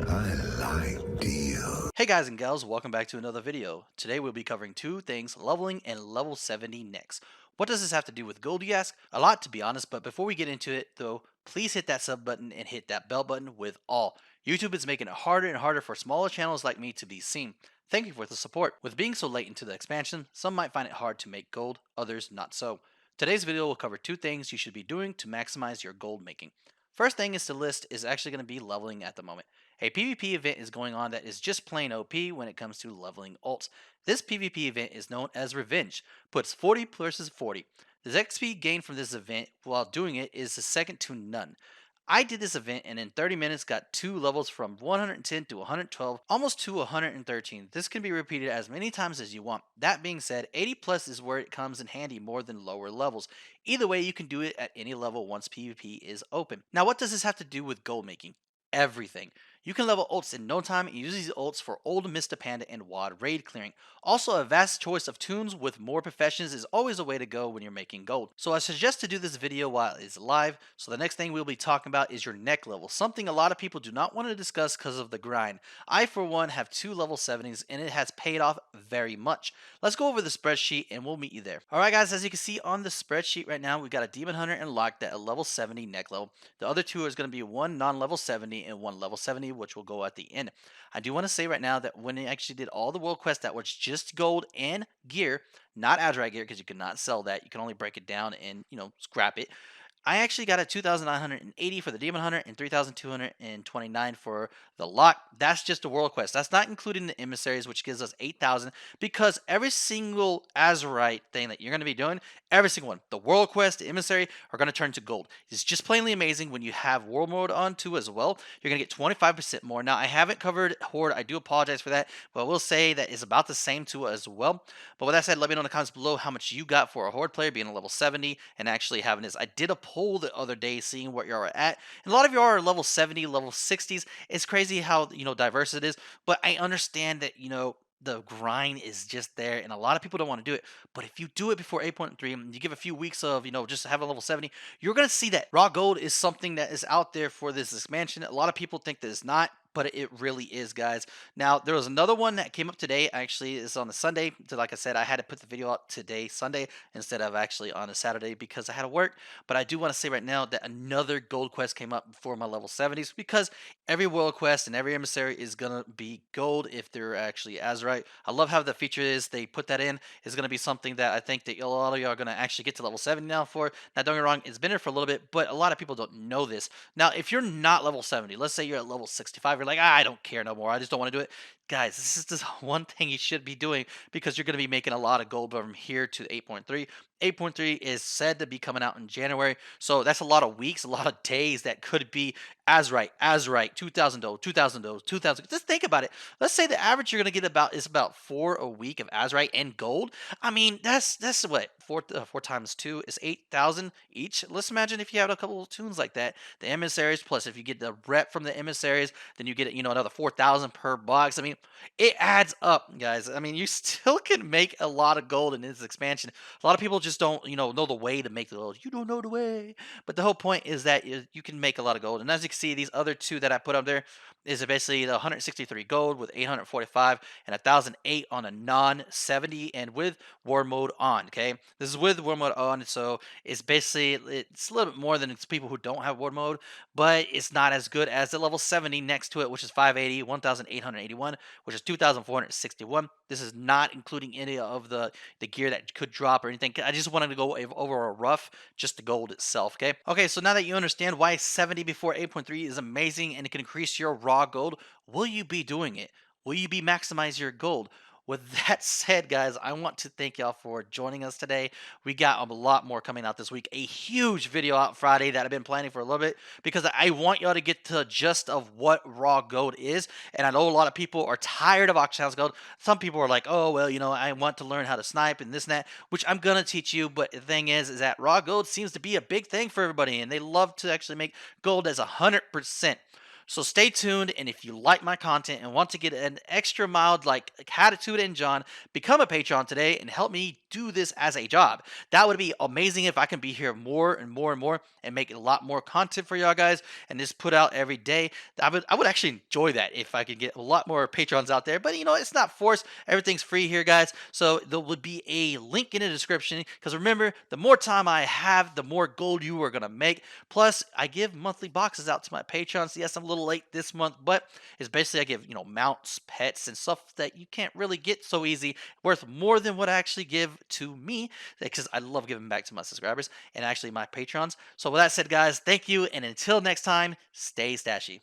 I like deals. Hey guys and gals, welcome back to another video. Today we'll be covering two things, leveling and level 70 next. What does this have to do with gold, you ask? A lot, to be honest, but before we get into it though, please hit that sub button and hit that bell button with all. YouTube is making it harder and harder for smaller channels like me to be seen. Thank you for the support. With being so late into the expansion, some might find it hard to make gold, others not so. Today's video will cover two things you should be doing to maximize your gold making. First thing is to list is actually going to be leveling at the moment. A PvP event is going on that is just plain OP when it comes to leveling ults. This PvP event is known as Revenge, puts 40 versus 40. The XP gained from this event while doing it is the second to none. I did this event and in 30 minutes got 2 levels from 110 to 112, almost to 113. This can be repeated as many times as you want. That being said, 80 plus is where it comes in handy more than lower levels. Either way, you can do it at any level once PvP is open. Now, what does this have to do with gold making? Everything. You can level ults in no time and use these ults for old Mr. Panda and WoD raid clearing. Also, a vast choice of tunes with more professions is always a way to go when you're making gold. So I suggest to do this video while it's live. So the next thing we'll be talking about is your neck level, something a lot of people do not want to discuss because of the grind. I for one have 2 level 70s and it has paid off very much. Let's go over the spreadsheet and we'll meet you there. Alright guys, as you can see on the spreadsheet right now, we've got a Demon Hunter unlocked at a level 70 neck level. The other two is going to be one non-level 70 and one level 70, which will go at the end. I do want to say right now that when I actually did all the world quests that was just gold and gear, not Azurite gear, because you cannot sell that. You can only break it down and, scrap it. I actually got a 2,980 for the Demon Hunter and 3,229 for the lock. That's just a world quest. That's not including the emissaries, which gives us 8,000. Because every single Azurite thing that you're going to be doing, every single one, the world quest, the emissary, are going to turn to gold. It's just plainly amazing when you have world mode on too as well. You're going to get 25% more. Now I haven't covered Horde. I do apologize for that, but I will say that it's about the same too as well. But with that said, let me know in the comments below how much you got for a Horde player being a level 70 and actually having this. I did a poll the other day seeing what you are at, and a lot of you are level 70, level 60s. It's crazy how diverse it is, but I understand that the grind is just there and a lot of people don't want to do it. But if you do it before 8.3 and you give a few weeks of just have a level 70, you're going to see that raw gold is something that is out there for this expansion. A lot of people think that it's not, but it really is, guys. Now, there was another one that came up today. Actually, it's on the Sunday. So like I said, I had to put the video out today, Sunday, instead of actually on a Saturday because I had to work. But I do want to say right now that another gold quest came up for my level 70s because every world quest and every emissary is going to be gold if they're actually Azurite. I love how the feature is. They put that in. It's going to be something that I think that a lot of you are going to actually get to level 70 now for. Now, don't get me wrong, it's been there for a little bit, but a lot of people don't know this. Now, if you're not level 70, let's say you're at level 65, you're like, I don't care no more. I just don't want to do it. Guys, this is just one thing you should be doing because you're going to be making a lot of gold from here to 8.3. 8.3 is said to be coming out in January, so that's a lot of weeks, a lot of days that could be Azurite, 2,000 dough, 2,000 dough, 2,000. Just think about it. Let's say the average you're going to get is about 4 a week of Azurite and gold. I mean, that's what 4 times 2 is 8,000 each. Let's imagine if you had a couple of tunes like that, the emissaries plus if you get the rep from the emissaries, then you get another 4,000 per box. I mean, it adds up, guys. I mean, you still can make a lot of gold in this expansion. A lot of people just don't, know the way to make the gold. You don't know the way. But the whole point is that you can make a lot of gold. And as you can see, these other two that I put up there is basically the 163 gold with 845 and 1,008 on a non-70 and with war mode on, okay? This is with war mode on, so it's basically, it's a little bit more than it's people who don't have war mode, but it's not as good as the level 70 next to it, which is 580, 1,881, which is 2,461. This is not including any of the gear that could drop or anything. I just wanted to go over a rough, just the gold itself, okay? Okay, so now that you understand why 70 before 8.3 is amazing and it can increase your raw gold, will you be doing it? Will you be maximize your gold? With that said, guys, I want to thank y'all for joining us today. We got a lot more coming out this week. A huge video out Friday that I've been planning for a little bit because I want y'all to get to the gist of what raw gold is. And I know a lot of people are tired of auction house gold. Some people are like, oh, well, I want to learn how to snipe and this and that, which I'm going to teach you. But the thing is that raw gold seems to be a big thing for everybody. And they love to actually make gold as 100%. So stay tuned, and if you like my content and want to get an extra mild like Attitude and John, become a Patreon today and help me do this as a job. That would be amazing if I can be here more and more and more and make a lot more content for y'all guys and just put out every day. I would actually enjoy that if I could get a lot more Patrons out there. But it's not forced. Everything's free here, guys. So there would be a link in the description. Because remember, the more time I have, the more gold you are gonna make. Plus, I give monthly boxes out to my patrons. Yes, I'm a little late this month, but it's basically I give mounts, pets, and stuff that you can't really get so easy, worth more than what I actually give to me, because I love giving back to my subscribers and actually my patrons. So with that said, guys, thank you, and until next time, stay stashy.